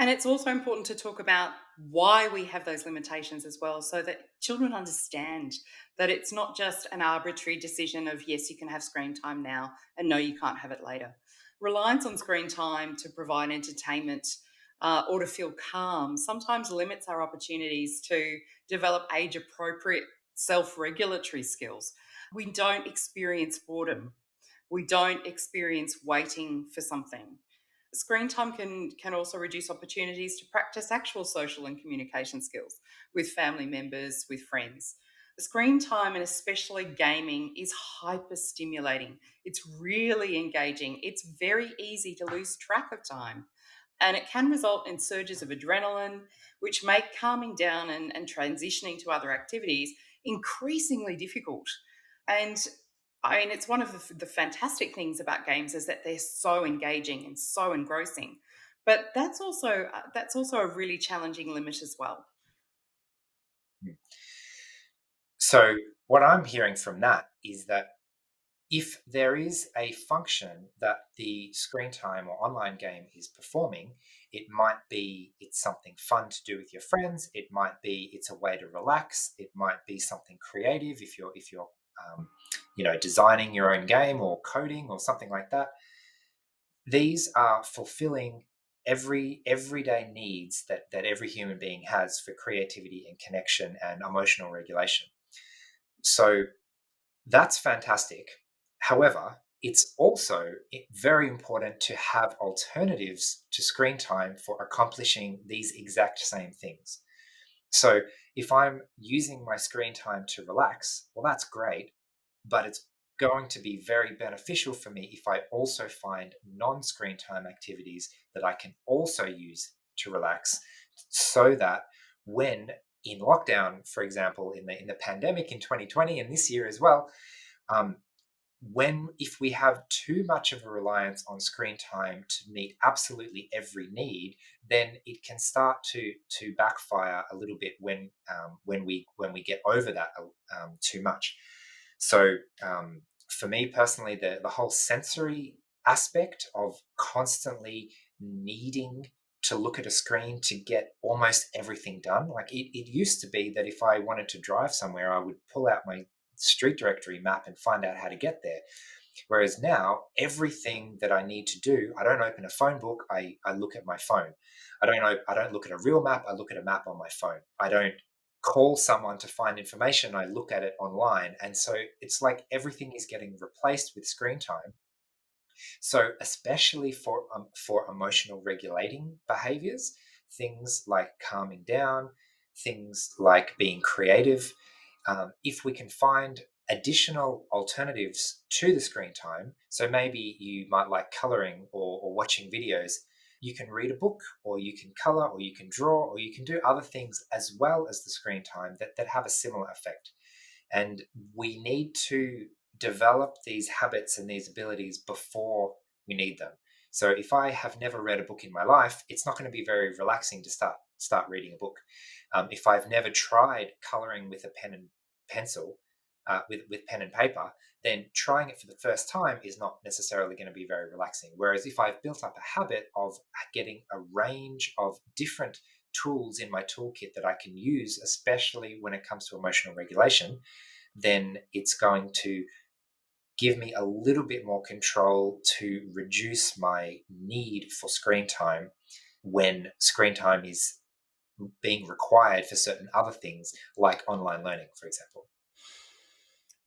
And it's also important to talk about why we have those limitations as well, so that children understand that it's not just an arbitrary decision of, yes, you can have screen time now and no, you can't have it later. Reliance on screen time to provide entertainment or to feel calm sometimes limits our opportunities to develop age appropriate self regulatory skills. We don't experience boredom, we don't experience waiting for something. Screen time can also reduce opportunities to practice actual social and communication skills with family members, with friends. Screen time, and especially gaming, is hyper stimulating. It's really engaging. It's very easy to lose track of time. And it can result in surges of adrenaline, which make calming down and transitioning to other activities increasingly difficult. And I mean, it's one of the fantastic things about games is that they're so engaging and so engrossing. But that's also a really challenging limit as well. Mm. So, what I'm hearing from that is that if there is a function that the screen time or online game is performing, it might be it's something fun to do with your friends. It might be it's a way to relax. It might be something creative if you're designing your own game or coding or something like that. These are fulfilling everyday needs that every human being has for creativity and connection and emotional regulation. So that's fantastic. However, it's also very important to have alternatives to screen time for accomplishing these exact same things. So if I'm using my screen time to relax, well, that's great, but it's going to be very beneficial for me if I also find non-screen time activities that I can also use to relax, so that when in lockdown, for example, in the pandemic in 2020 and this year as well, um, when if we have too much of a reliance on screen time to meet absolutely every need, then it can start to backfire a little bit when we get over that too much. So for me personally, the whole sensory aspect of constantly needing to look at a screen to get almost everything done. Like it used to be that if I wanted to drive somewhere, I would pull out my street directory map and find out how to get there. Whereas now, everything that I need to do, I don't open a phone book. I look at my phone. I don't look at a real map. I look at a map on my phone. I don't call someone to find information. I look at it online. And so it's like everything is getting replaced with screen time. So especially for emotional regulating behaviors, things like calming down, things like being creative, if we can find additional alternatives to the screen time, so maybe you might like coloring or watching videos, you can read a book or you can color or you can draw or you can do other things as well as the screen time that have a similar effect. And we need to develop these habits and these abilities before we need them. So if I have never read a book in my life, it's not going to be very relaxing to start reading a book. If I've never tried coloring with a pen and pencil, with pen and paper, then trying it for the first time is not necessarily going to be very relaxing. Whereas if I've built up a habit of getting a range of different tools in my toolkit that I can use, especially when it comes to emotional regulation, then it's going to give me a little bit more control to reduce my need for screen time when screen time is being required for certain other things like online learning, for example.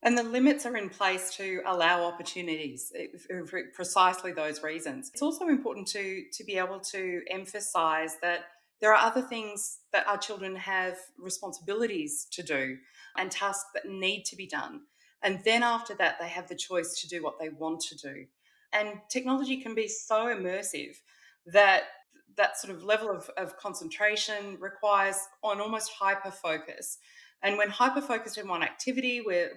And the limits are in place to allow opportunities for precisely those reasons. It's also important to be able to emphasize that there are other things that our children have responsibilities to do and tasks that need to be done. And then after that, they have the choice to do what they want to do. And technology can be so immersive that that sort of level of concentration requires an almost hyper focus. And when hyper focused in one activity, we're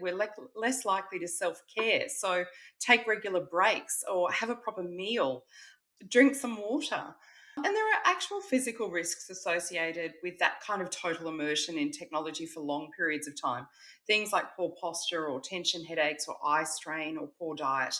less likely to self care. So take regular breaks or have a proper meal, drink some water. And there are actual physical risks associated with that kind of total immersion in technology for long periods of time. Things like poor posture or tension headaches or eye strain or poor diet.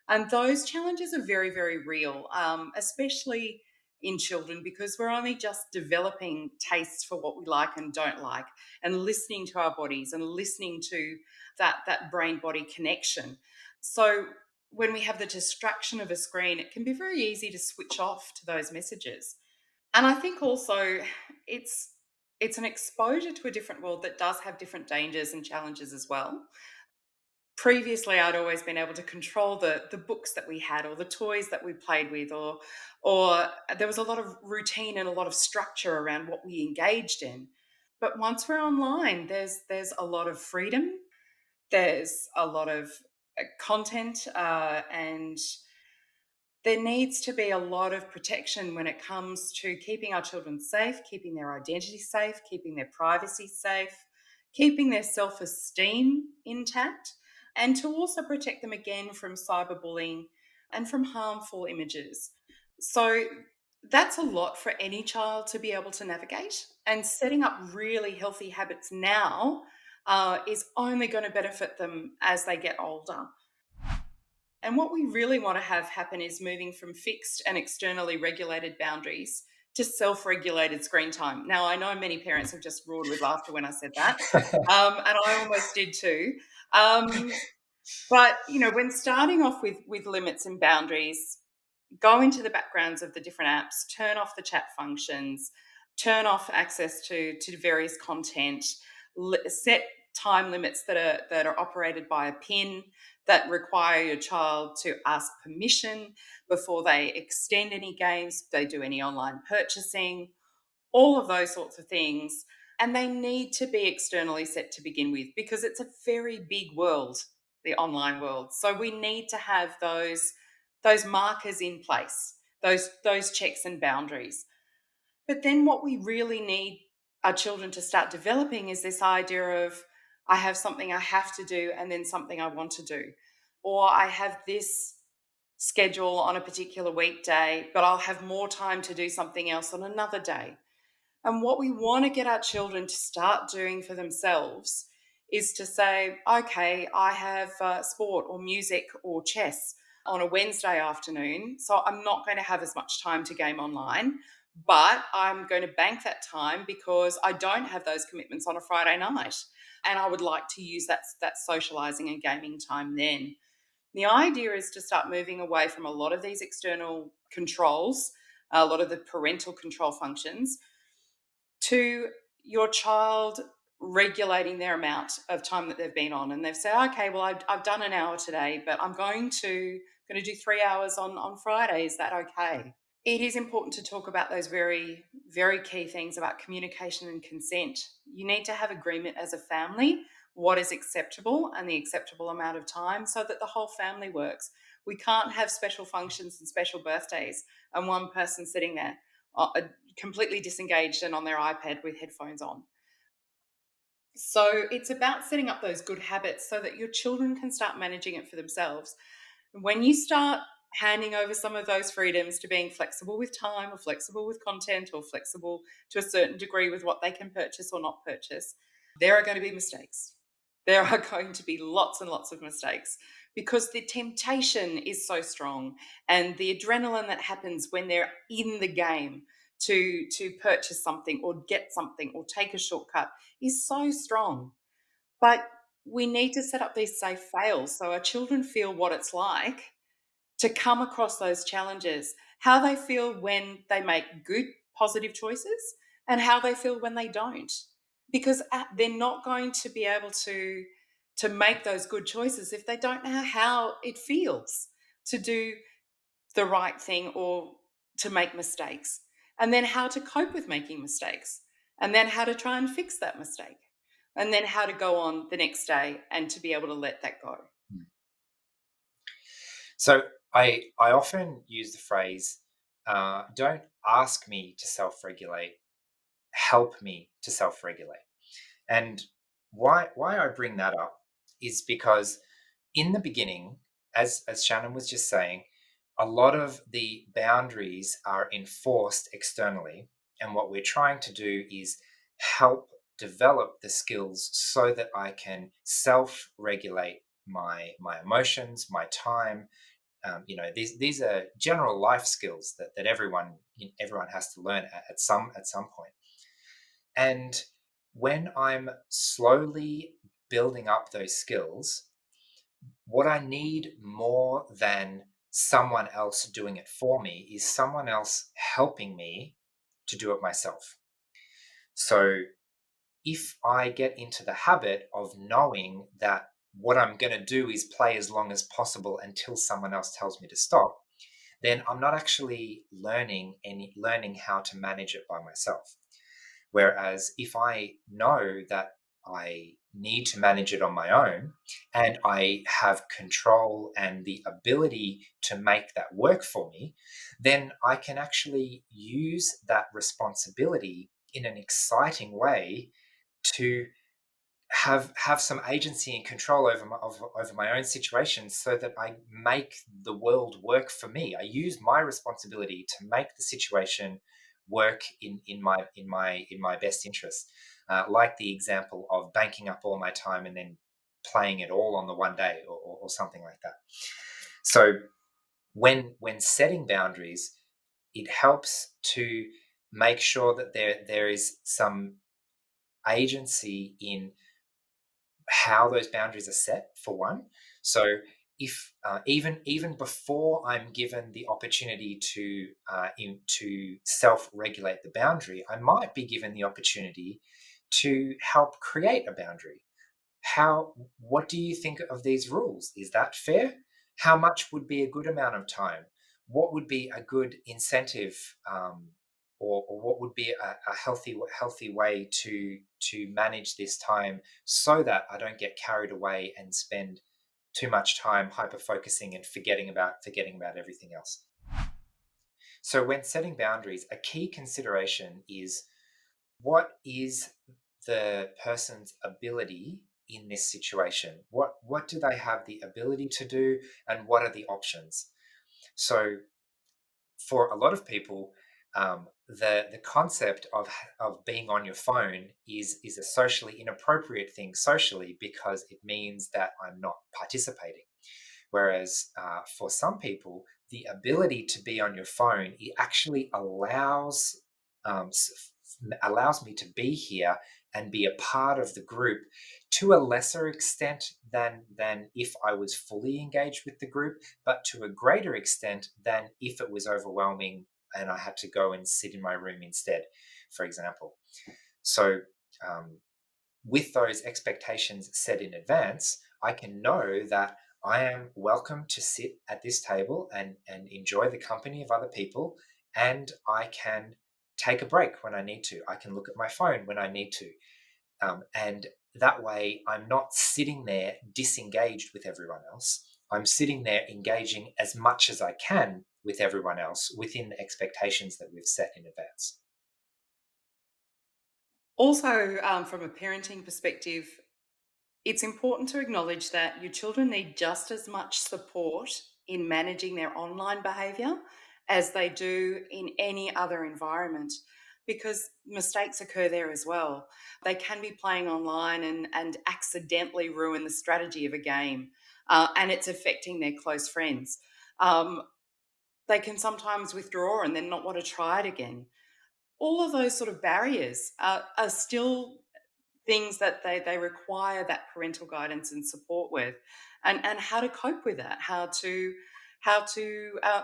And those challenges are very, very real, especially in children, because we're only just developing tastes for what we like and don't like, and listening to our bodies and listening to that brain body connection. So when we have the distraction of a screen, it can be very easy to switch off to those messages. And I think also it's it's an exposure to a different world that does have different dangers and challenges as well. Previously, I'd always been able to control the books that we had, or the toys that we played with, or there was a lot of routine and a lot of structure around what we engaged in. But once we're online, there's a lot of freedom, there's a lot of content, and there needs to be a lot of protection when it comes to keeping our children safe, keeping their identity safe, keeping their privacy safe, keeping their self esteem intact, and to also protect them again from cyberbullying and from harmful images. So that's a lot for any child to be able to navigate. And setting up really healthy habits now is only going to benefit them as they get older. And what we really want to have happen is moving from fixed and externally regulated boundaries to self regulated screen time. Now, I know many parents have just roared with laughter when I said that, and I almost did too. Um, but, when starting off with limits and boundaries, go into the backgrounds of the different apps, turn off the chat functions, turn off access to various content, set time limits that are operated by a PIN, that require your child to ask permission before they extend any games, they do any online purchasing, all of those sorts of things. And they need to be externally set to begin with, because it's a very big world, the online world. So we need to have those markers in place, those checks and boundaries. But then what we really need our children to start developing is this idea of, I have something I have to do and then something I want to do. Or I have this schedule on a particular weekday, but I'll have more time to do something else on another day. And what we want to get our children to start doing for themselves is to say, okay, I have sport or music or chess on a Wednesday afternoon, so I'm not going to have as much time to game online, but I'm going to bank that time because I don't have those commitments on a Friday night. And I would like to use that socializing and gaming time then. The idea is to start moving away from a lot of these external controls, a lot of the parental control functions, to your child regulating their amount of time that they've been on. And they've said, okay, well, I've done an hour today, but I'm going to do 3 hours on Friday. Is that okay? It is important to talk about those very, very key things about communication and consent. You need to have agreement as a family, what is acceptable and the acceptable amount of time, so that the whole family works. We can't have special functions and special birthdays and one person sitting there completely disengaged and on their iPad with headphones on. So it's about setting up those good habits so that your children can start managing it for themselves. When you start handing over some of those freedoms to being flexible with time, or flexible with content, or flexible to a certain degree with what they can purchase or not purchase, there are going to be mistakes. There are going to be lots and lots of mistakes, because the temptation is so strong, and the adrenaline that happens when they're in the game to purchase something or get something or take a shortcut is so strong. But we need to set up these safe fails so our children feel what it's like to come across those challenges, how they feel when they make good, positive choices, and how they feel when they don't. Because they're not going to be able to make those good choices if they don't know how it feels to do the right thing or to make mistakes, and then how to cope with making mistakes, and then how to try and fix that mistake, and then how to go on the next day and to be able to let that go. So I often use the phrase, don't ask me to self-regulate, help me to self-regulate. And why I bring that up is because in the beginning, as Shannan was just saying, a lot of the boundaries are enforced externally. And what we're trying to do is help develop the skills so that I can self-regulate my emotions, my time, These are general life skills that everyone has to learn at some point. And when I'm slowly building up those skills, what I need more than someone else doing it for me is someone else helping me to do it myself. So if I get into the habit of knowing that what I'm going to do is play as long as possible until someone else tells me to stop, then I'm not actually learning how to manage it by myself. Whereas if I know that I need to manage it on my own and I have control and the ability to make that work for me, then I can actually use that responsibility in an exciting way to have some agency and control over my own situation, so that I make the world work for me. I use my responsibility to make the situation work in my best interest. Like the example of banking up all my time and then playing it all on the one day, or something like that. So when setting boundaries, it helps to make sure that there is some agency in how those boundaries are set, for one. So if even before I'm given the opportunity to self-regulate the boundary, I might be given the opportunity to help create a boundary. What do you think of these rules? Is that fair? How much would be a good amount of time? What would be a good incentive, or what would be a healthy way to manage this time, so that I don't get carried away and spend too much time hyper focusing and forgetting about everything else. So when setting boundaries, a key consideration is, what is the person's ability in this situation? What do they have the ability to do, and what are the options? So for a lot of people, the concept of being on your phone is a socially inappropriate thing socially, because it means that I'm not participating. Whereas for some people, the ability to be on your phone, it actually allows me to be here and be a part of the group to a lesser extent than if I was fully engaged with the group, but to a greater extent than if it was overwhelming and I had to go and sit in my room instead, for example. So with those expectations set in advance, I can know that I am welcome to sit at this table and enjoy the company of other people, and I can take a break when I need to. I can look at my phone when I need to. And that way, I'm not sitting there disengaged with everyone else. I'm sitting there engaging as much as I can with everyone else within the expectations that we've set in advance. Also, from a parenting perspective, it's important to acknowledge that your children need just as much support in managing their online behaviour as they do in any other environment, because mistakes occur there as well. They can be playing online and accidentally ruin the strategy of a game, and it's affecting their close friends. Um, they can sometimes withdraw and then not want to try it again. All of those sort of barriers are still things that they require that parental guidance and support with, and how to cope with that, how to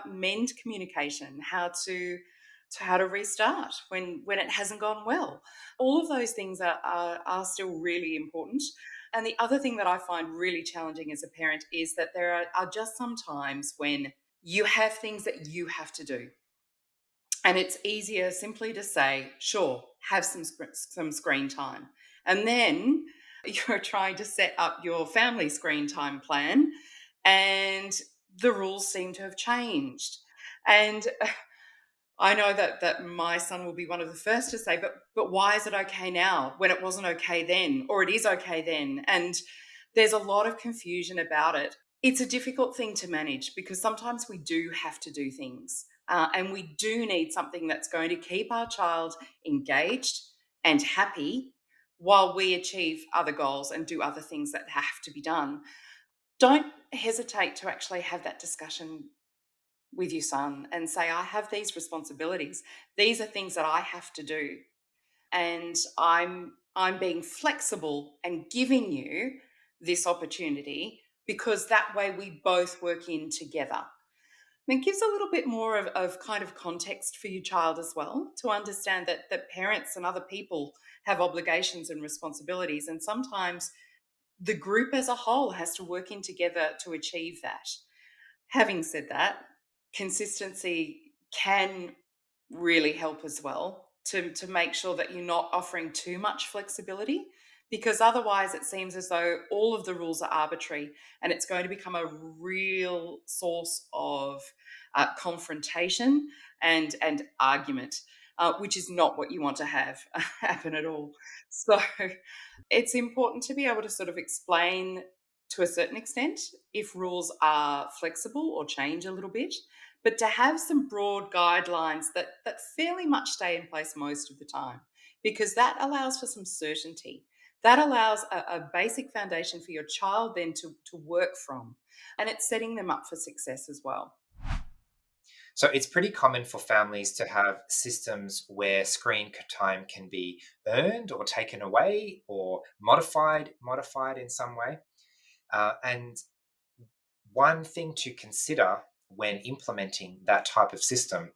mend communication, how to restart when it hasn't gone well. All of those things are still really important. And the other thing that I find really challenging as a parent is that there are just some times when you have things that you have to do, and it's easier simply to say, sure, have some screen time. And then you're trying to set up your family screen time plan, and the rules seem to have changed. And I know that my son will be one of the first to say, but why is it okay now when it wasn't okay then, or it is okay then? And there's a lot of confusion about it. It's a difficult thing to manage because sometimes we do have to do things, and we do need something that's going to keep our child engaged and happy while we achieve other goals and do other things that have to be done. Don't hesitate to actually have that discussion with your son and say, I have these responsibilities. These are things that I have to do. And I'm being flexible and giving you this opportunity because that way we both work in together. And it gives a little bit more of kind of context for your child as well to understand that parents and other people have obligations and responsibilities. And sometimes the group as a whole has to work in together to achieve that. Having said that, consistency can really help as well to make sure that you're not offering too much flexibility, because otherwise it seems as though all of the rules are arbitrary and it's going to become a real source of confrontation and argument, which is not what you want to have happen at all. So it's important to be able to sort of explain to a certain extent if rules are flexible or change a little bit, but to have some broad guidelines that fairly much stay in place most of the time, because that allows for some certainty. That allows a basic foundation for your child then to work from, and it's setting them up for success as well. So it's pretty common for families to have systems where screen time can be earned or taken away or modified in some way. And one thing to consider when implementing that type of system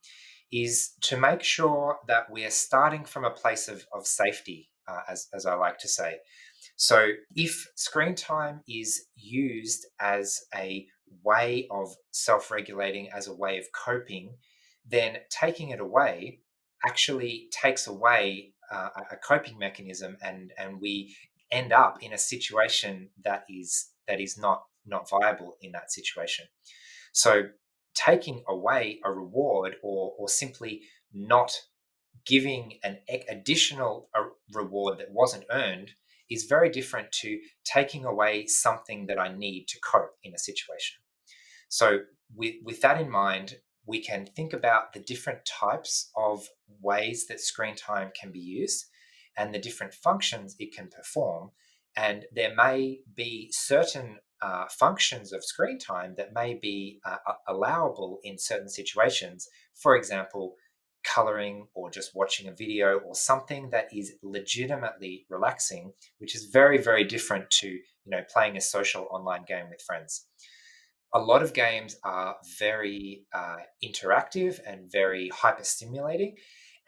is to make sure that we are starting from a place of safety, as I like to say. So, if screen time is used as a way of self regulating, as a way of coping, then taking it away actually takes away a coping mechanism, and we end up in a situation that is not viable in that situation. So, taking away a reward, or simply not giving an additional reward that wasn't earned, is very different to taking away something that I need to cope in a situation. So, with that in mind, we can think about the different types of ways that screen time can be used and the different functions it can perform. And there may be certain functions of screen time that may be allowable in certain situations. For example, coloring or just watching a video or something that is legitimately relaxing, which is very, very different to playing a social online game with friends. A lot of games are very interactive and very hyper stimulating,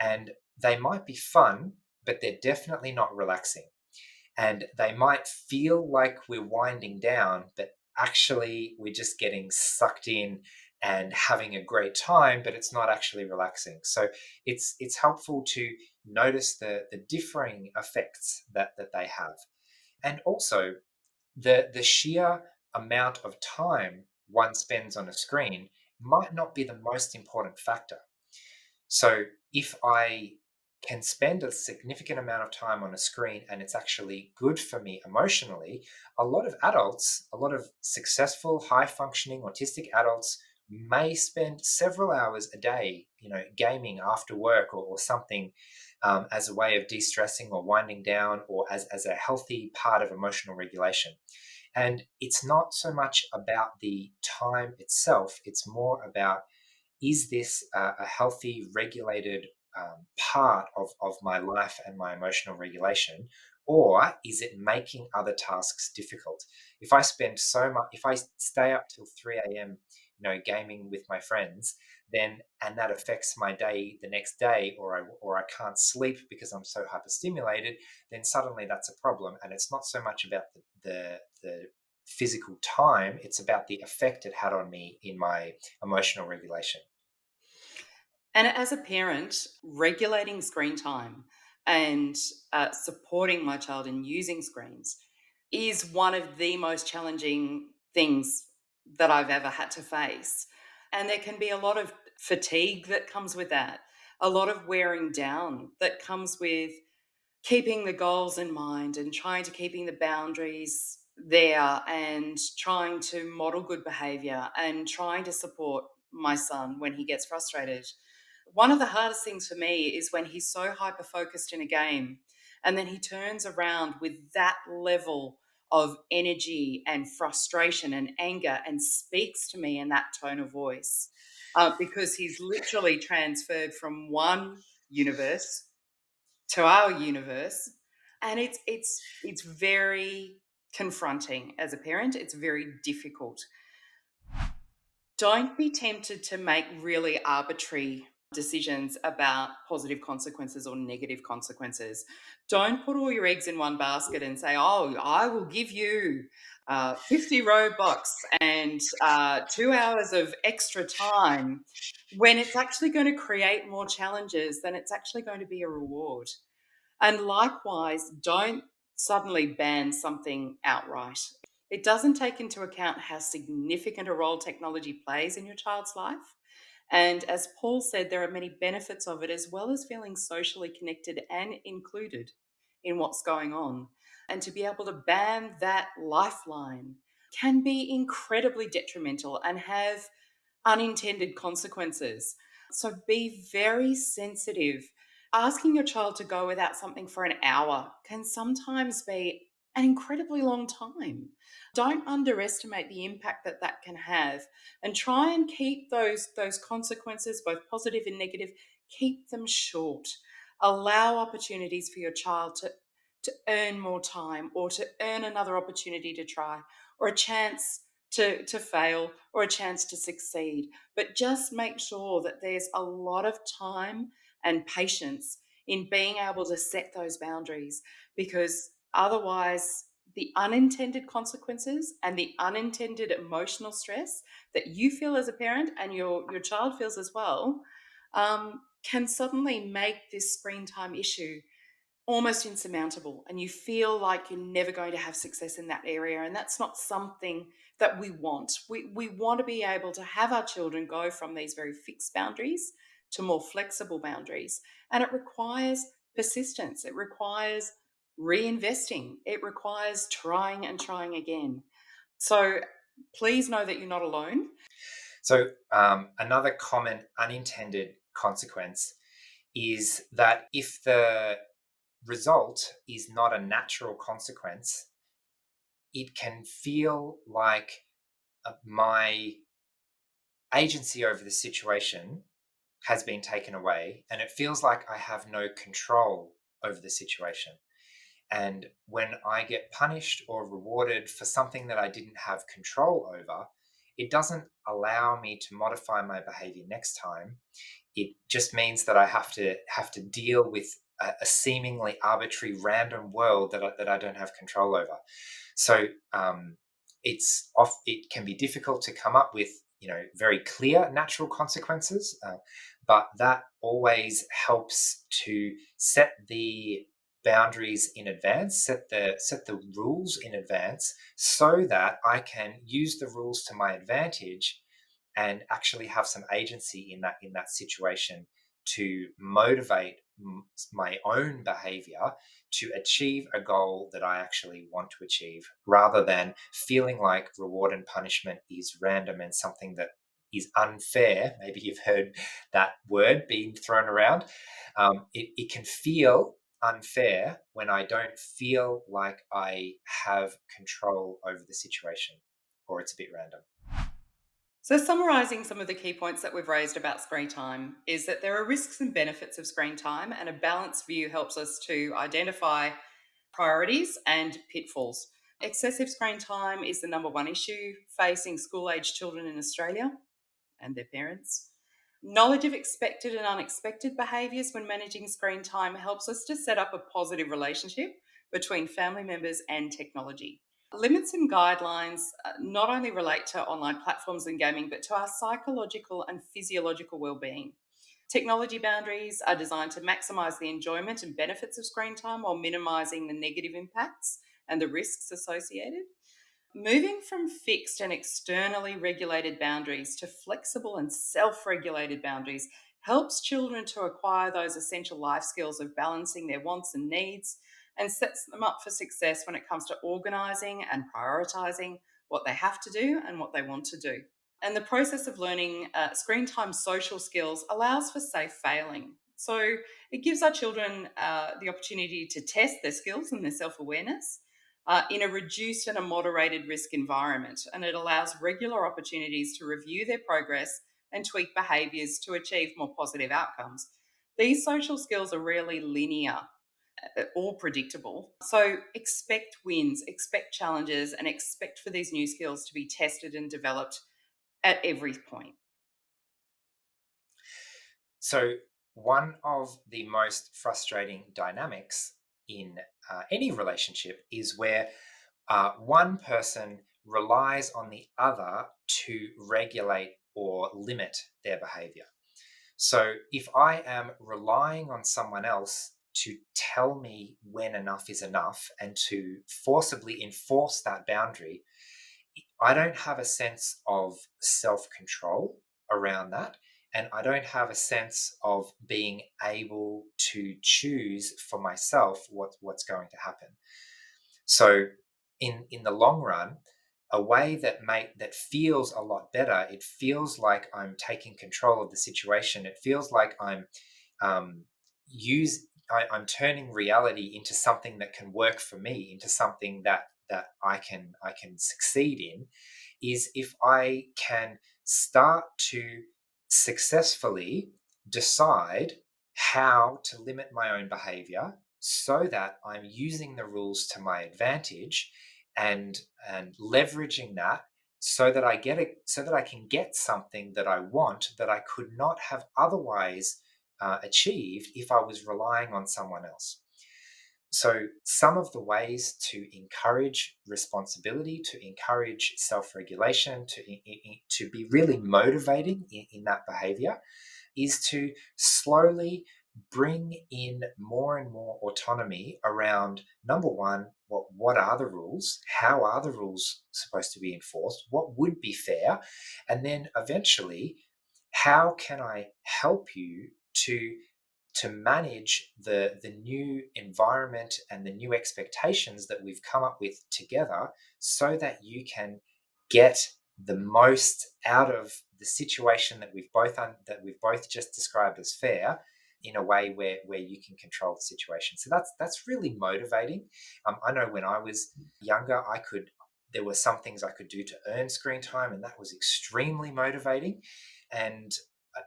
and they might be fun, but they're definitely not relaxing. And they might feel like we're winding down, but actually we're just getting sucked in and having a great time, but it's not actually relaxing. So it's helpful to notice the differing effects that they have. And also the sheer amount of time one spends on a screen might not be the most important factor. So if I can spend a significant amount of time on a screen and it's actually good for me emotionally, a lot of adults, a lot of successful, high functioning autistic adults may spend several hours a day, gaming after work, or something, as a way of de-stressing or winding down, or as a healthy part of emotional regulation. And it's not so much about the time itself, it's more about, is this a healthy, regulated part of my life and my emotional regulation? Or is it making other tasks difficult? If I spend so much, if I stay up till 3 a.m., gaming with my friends, then and that affects my day the next day, or I can't sleep because I'm so hyperstimulated, then suddenly that's a problem. And it's not so much about the physical time; it's about the effect it had on me in my emotional regulation. And as a parent, regulating screen time and supporting my child in using screens is one of the most challenging things that I've ever had to face. And there can be a lot of fatigue that comes with that, a lot of wearing down that comes with keeping the goals in mind and trying to keeping the boundaries there and trying to model good behavior and trying to support my son when he gets frustrated. One of the hardest things for me is when he's so hyper focused in a game and then he turns around with that level of energy and frustration and anger and speaks to me in that tone of voice, because he's literally transferred from one universe to our universe, and it's very confronting as a parent. It's very difficult. Don't be tempted to make really arbitrary decisions about positive consequences or negative consequences. Don't put all your eggs in one basket and say, oh, I will give you 50 Robux and 2 hours of extra time, when it's actually going to create more challenges than it's actually going to be a reward. And likewise, don't suddenly ban something outright. It doesn't take into account how significant a role technology plays in your child's life. And as Paul said, there are many benefits of it, as well as feeling socially connected and included in what's going on. And to be able to ban that lifeline can be incredibly detrimental and have unintended consequences. So be very sensitive. Asking your child to go without something for an hour can sometimes be an incredibly long time. Don't underestimate the impact that that can have, and try and keep those consequences, both positive and negative, keep them short. Allow opportunities for your child to earn more time, or to earn another opportunity to try, or a chance to fail, or a chance to succeed. But just make sure that there's a lot of time and patience in being able to set those boundaries, because otherwise the unintended consequences and the unintended emotional stress that you feel as a parent and your child feels as well, can suddenly make this screen time issue almost insurmountable, and you feel like you're never going to have success in that area. And that's not something that we want. We want to be able to have our children go from these very fixed boundaries to more flexible boundaries, and it requires persistence, it requires reinvesting, it requires trying and trying again. So please know that you're not alone. So, another common unintended consequence is that if the result is not a natural consequence, it can feel like my agency over the situation has been taken away, and it feels like I have no control over the situation. And when I get punished or rewarded for something that I didn't have control over, it doesn't allow me to modify my behavior next time. It just means that I have to deal with a seemingly arbitrary, random world that I don't have control over. So it can be difficult to come up with very clear natural consequences, but that always helps to set the boundaries in advance, set the rules in advance, so that I can use the rules to my advantage and actually have some agency in that situation to motivate my own behavior to achieve a goal that I actually want to achieve, rather than feeling like reward and punishment is random and something that is unfair. Maybe you've heard that word being thrown around. It can feel unfair when I don't feel like I have control over the situation, or it's a bit random. So, summarising some of the key points that we've raised about screen time is that there are risks and benefits of screen time, and a balanced view helps us to identify priorities and pitfalls. Excessive screen time is the number one issue facing school age children in Australia and their parents. Knowledge of expected and unexpected behaviours when managing screen time helps us to set up a positive relationship between family members and technology. Limits and guidelines not only relate to online platforms and gaming, but to our psychological and physiological well-being. Technology boundaries are designed to maximise the enjoyment and benefits of screen time while minimising the negative impacts and the risks associated. Moving from fixed and externally regulated boundaries to flexible and self regulated boundaries helps children to acquire those essential life skills of balancing their wants and needs, and sets them up for success when it comes to organising and prioritising what they have to do and what they want to do. And the process of learning screen time social skills allows for safe failing. So it gives our children the opportunity to test their skills and their self awareness, in a reduced and a moderated risk environment. And it allows regular opportunities to review their progress and tweak behaviours to achieve more positive outcomes. These social skills are rarely linear or predictable. So expect wins, expect challenges, and expect for these new skills to be tested and developed at every point. So, one of the most frustrating dynamics in any relationship is where one person relies on the other to regulate or limit their behavior. So, if I am relying on someone else to tell me when enough is enough and to forcibly enforce that boundary, I don't have a sense of self control around that. And I don't have a sense of being able to choose for myself what's going to happen. So, in the long run, a way that feels a lot better. It feels like I'm taking control of the situation. It feels like um, I'm turning reality into something that can work for me, into something that I can succeed in, is if I can start to successfully decide how to limit my own behavior so that I'm using the rules to my advantage and and leveraging that so that I can get something that I want that I could not have otherwise achieved if I was relying on someone else. So, some of the ways to encourage responsibility, to encourage self regulation, to be really motivating in that behavior is to slowly bring in more and more autonomy around number one, what are the rules? How are the rules supposed to be enforced? What would be fair? And then eventually, how can I help you to manage the new environment and the new expectations that we've come up with together so that you can get the most out of the situation that we've both just described as fair in a way where you can control the situation. So that's really motivating. I know when I was younger, there were some things I could do to earn screen time, and that was extremely motivating. And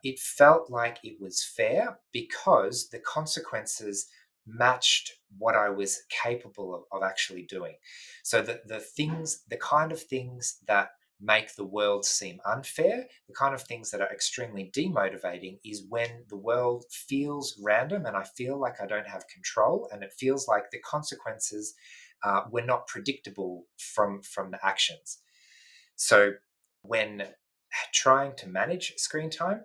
it felt like it was fair because the consequences matched what I was capable of actually doing. So the kind of things that make the world seem unfair, the kind of things that are extremely demotivating is when the world feels random and I feel like I don't have control and it feels like the consequences were not predictable from the actions. So when trying to manage screen time,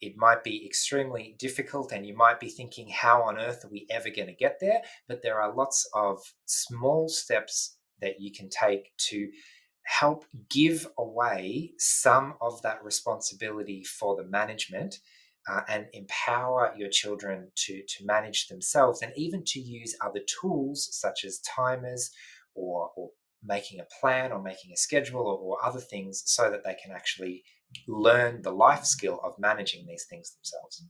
it might be extremely difficult and you might be thinking, how on earth are we ever going to get there? But there are lots of small steps that you can take to help give away some of that responsibility for the management and empower your children to manage themselves and even to use other tools such as timers or making a plan or making a schedule or other things so that they can actually learn the life skill of managing these things themselves.